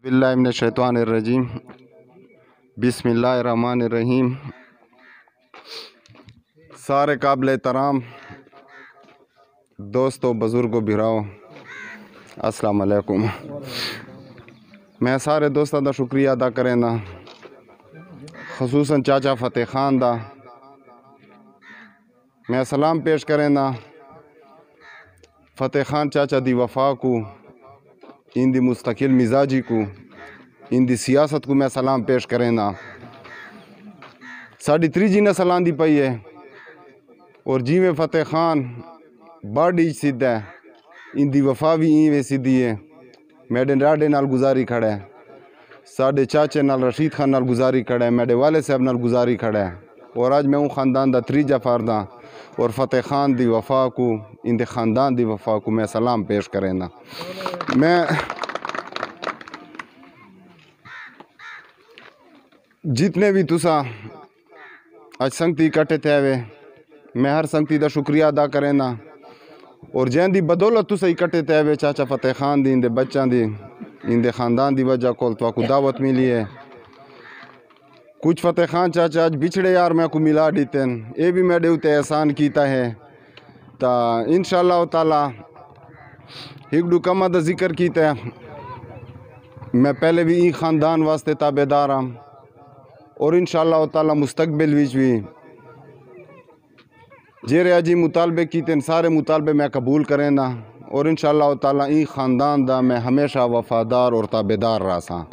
باللہ من الشیطان الرجیم بسم اللہ الرحمن الرحیم۔ سارے قابل احترام دوستو، بزرگو، بھراؤ، السلام علیکم۔ میں سارے دوستوں دا شکریہ ادا کریں دا، خصوصاً چاچا فتح خان دا میں سلام پیش کریں دا۔ فتح خان چاچا دی وفا کو، ان دی مستقل مزاجی کو، ان دی سیاست کو میں سلام پیش کریں دا۔ ساڑی تریجی نسل آندی پئی ہے اور جی میں فتح خان باڑی سدھ ہے، ان دی وفا بھی این سدھی ہے۔ میڈے ڈاڈے نال گزاری کھڑا ہے، ساڑے چاچے نال رشید خان نال گزاری کھڑا ہے، میڈے والد صاحب نال گزاری کھڑا ہے، اور آج میں ہوں خاندان دا تریجا فرد ہاں، اور فتح خان دی وفا کو، ان دے خاندان دی وفا کو میں سلام پیش کریں دا۔ میں جتنے بھی تسا اج سنگتی کٹے تھے ہوئے، میں ہر سنگتی دا شکریہ ادا کریں دا، اور جین دی بدولت تسا اکٹھے تھے ہوئے چاچا فتح خان دی، ان دے بچوں دی، ان دے خاندان دی وجہ کول تو کو دعوت ملی ہے۔ کچھ فتح خان چاچا اج بچھڑے یار میں کو ملا دیتے ہیں، اے بھی میڈے ہوتے احسان کیتا ہے، تا انشاءاللہ تعالی ایک دو کمہ دا ذکر کیتا ہے۔ میں پہلے بھی این خاندان واسطے تابعدار ہوں، اور انشاءاللہ تعالی مستقبل وچ بھی جیرے اجی مطالبے کیتے ہیں سارے مطالبے میں قبول کریں دا، اور انشاءاللہ تعالی این خاندان دا میں ہمیشہ وفادار اور تابعدار رہا ساں۔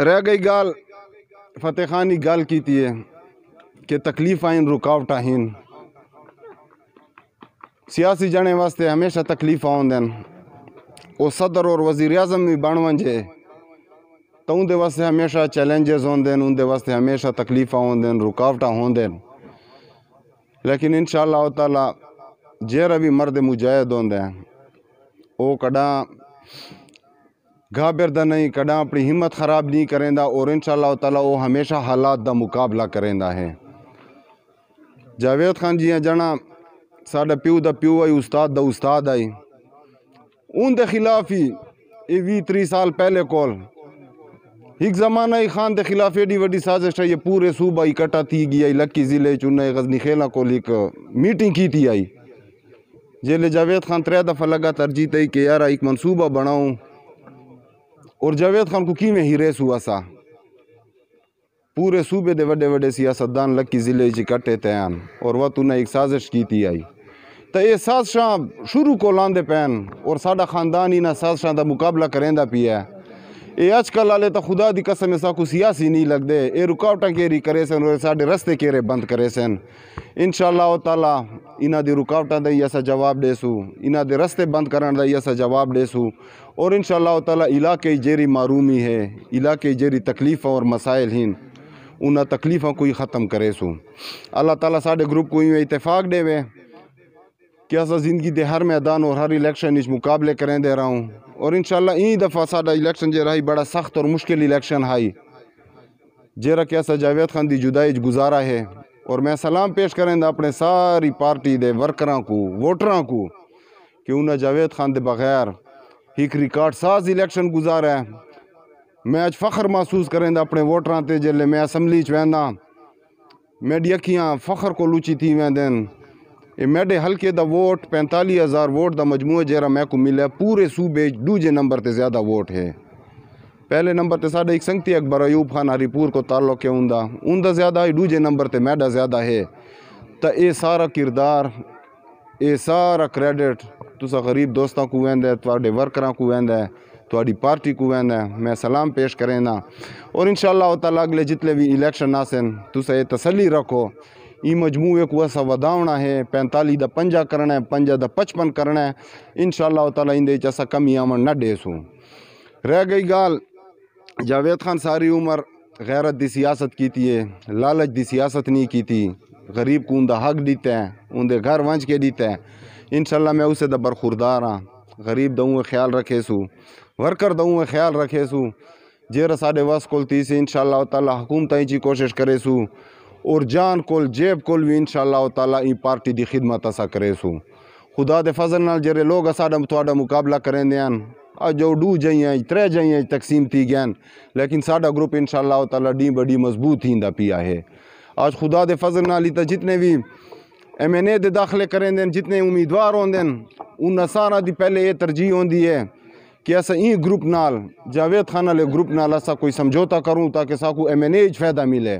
رہ گئی گال فتح خانی گال کیتی ہے کہ تکلیف آئین رکاوٹ آئین، سیاسی جانے واسطے ہمیشہ تکلیف آؤں دیں، وہ صدر اور وزیر اعظم بھی بن ونجے تو ان دے واسطے ہمیشہ چیلنجز ہوں دیں، ان دے واسطے ہمیشہ تکلیف آؤں دیں، رکاوٹہ ہوں دیں، لیکن انشاءاللہ تعالی جیرہ بھی مرد مجاہد ہوں دیں، وہ کڑاں گھابر دا نہیں، کڑاں اپنی ہمت خراب نہیں کریں دا، اور انشاءاللہ تعالی وہ ہمیشہ حالات دا مقابلہ کریں دا ہے۔ جاوید خان جی ہیں جانا ساڑھا پیو دا پیو آئی، استاد دا استاد آئی، ان دے خلاف ہی 20-30 سال پہلے کول ایک زمانہ ہی خان دے خلاف ایڈی وڈی سازش ہے، یہ پورے صوبہ اکٹھا تھی گئی، لکی ضلع چننے غزنی خیلہ کو ایک میٹنگ کی تھی آئی، جیلے جاوید خان 3 دفعہ لگا ترجیح تھی کہ یار ایک منصوبہ بناؤں، اور جاوید خان کو کی میں ہی ریس ہوا سا، پورے صوبے دے وڈے وڈے سیاستدان لکی ضلع اکٹھے تھے ہیں، اور وہ تو نے ایک سازش کی تھی آئی، تو یہ سازشاں شروع کو لاندے پہن، اور ساڑھا خاندان ہی نہ سازشاں دا مقابلہ کریں دا پیا ہے۔ اے آج کل آلے تا خدا دی قسم ایسا کو سیاسی نہیں لگ دے، اے رکاوٹاں کیری کرے سن، اور ساڑھے رستے کیرے بند کرے سن۔ انشاءاللہ تعالی انہاں دی رکاوٹاں دا ایسا جواب دے سو، انہاں دے رستے بند کرن دا ایسا جواب دے سو، اور انشاءاللہ تعالی علاقے جیری معرومی ہے، علاقے جیری تکلیفیں اور مسائل ہیں، انہاں تکلیفوں کو ہی ختم کرے سو۔ اللہ تعالیٰ ساڑھے گروپ کو ہی اتفاق دے وے کہ ایسا زندگی دے ہر میدان اور ہر الیکشن اس مقابلے کریں دے رہا ہوں، اور انشاءاللہ این دفعہ ساڑھا الیکشن جے رہی بڑا سخت اور مشکل الیکشن ہائی، جیرہ کہ ایسا جاوید خان دی جدائی گزارا ہے، اور میں سلام پیش کریں دا اپنے ساری پارٹی دے ورکراں کو، ووٹراں کو، کہ انہاں جاوید خان دے بغیر ایک ریکارڈ ساز الیکشن گزارا ہے۔ میں آج فخر محسوس کریں دا اپنے ووٹراں تے، جلے میں اسمبلی چویندہ میڈی اکھیاں فخر کو لوچی تھی ویندیں، میڈے حلقے دا ووٹ 45,000 ووٹ دا مجموعہ جیرا میں کو ملے، پورے صوبے دوجے نمبر تے زیادہ ووٹ ہے۔ پہلے نمبر تے ساڑھے ایک سنگتی اکبر ایوب خان ہری پور کو تعلق ہے، ان دا زیادہ ہے، دوجے نمبر تے میڈا زیادہ ہے۔ تا اے سارا کردار، اے سارا کریڈٹ تسا غریب دوستاں کو ویند ہے، تواڈے ورکراں کو ویند ہے، تواڈی پارٹی کو ویند ہے، میں سلام پیش کریں نا، اور انشاءاللہ تعالیٰ اگلے جتنے بھی الیکشن آسن تسا یہ تسلی رکھو، ای مجموعے کو ایسا وداؤنا ہے، 45 دا 50 کرنا ہے، 50 دا 55 کرنا ہے، انشاءاللہ تعالیٰ اندے ایسا کمی آمن نہ دے سو۔ رہ گئی گال جاوید خان ساری عمر غیرت دی سیاست کیتی ہے، لالچ دی سیاست نہیں کیتی، غریب کو ان دا حق دیتے ہیں، ان دے گھر ونچ کے دیتے ہیں، انشاءاللہ میں اسے دا برخوردار ہاں، غریب دوں خیال رکھے سو، ورکر دوں خیال رکھے سو، جیرہ ساڑھے واس کولتی سے انشاءاللہ تعالیٰ حکومتیں چی کوشش کرے سو، اور جان کول جیب کول بھی انشاءاللہ تعالیٰ ای پارٹی دی خدمت اسا کرے سو۔ خدا دے فضل نال جرے لوگ اساڑا تواڈا مقابلہ کریں دیاں، جو 2 جائیں 3 جائیں تقسیم تھی گئن لیکن ساڈا گروپ انشاءاللہ تعالی ڈی بڑی مضبوط ہیندا پیا ہے. آج خدا دے فضل نال تا جتنے بھی MNA دے داخلے کریں دیں جتنے امیدوار ہوں دیں ان سارا دی پہلے یہ ترجیح ہوندی ہے کہ اسا این گروپ نال جاوید خان والے گروپ نال اسا کوئی سمجھوتا کروں تاکہ ساکو MNA فائدہ ملے.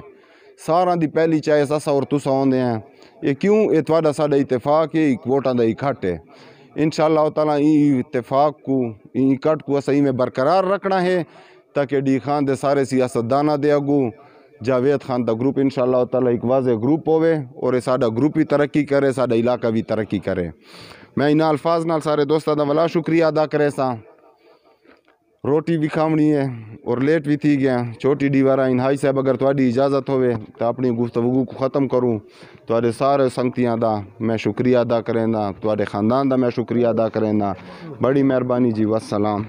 سارا دی پہلی چائس اسا اور تسا ہوندے ہیں یہ کیوں یہ تواڈا ساڈا اتفاق ہے ووٹاں دا اکٹھ ہے. انشاءاللہ تعالی این اتفاق کو این اکٹھ کو اسا میں برقرار رکھنا ہے تاکہ ڈی خان دے سارے سیاستدانہ دے اگو جاوید خان دا گروپ انشاءاللہ تعالی ایک واضح گروپ ہوئے اور یہ ساڈا گروپ بھی ترقی کرے ساڈا علاقہ بھی ترقی کرے. میں ان الفاظ نال سارے دوستاں دا ولا شکریہ ادا کرے سا. روٹی بھی کھاونی ہے اور لیٹ بھی تھی گیا چھوٹی ڈیوارا ان ہائی صاحب اگر تواڈی اجازت ہوئے تو اپنی گفتگو کو ختم کروں. تواڈے سارے سنگتیاں دا میں شکریہ ادا کریں دا تواڈے خاندان دا میں شکریہ ادا کریں دا. بڑی مہربانی جی. والسلام.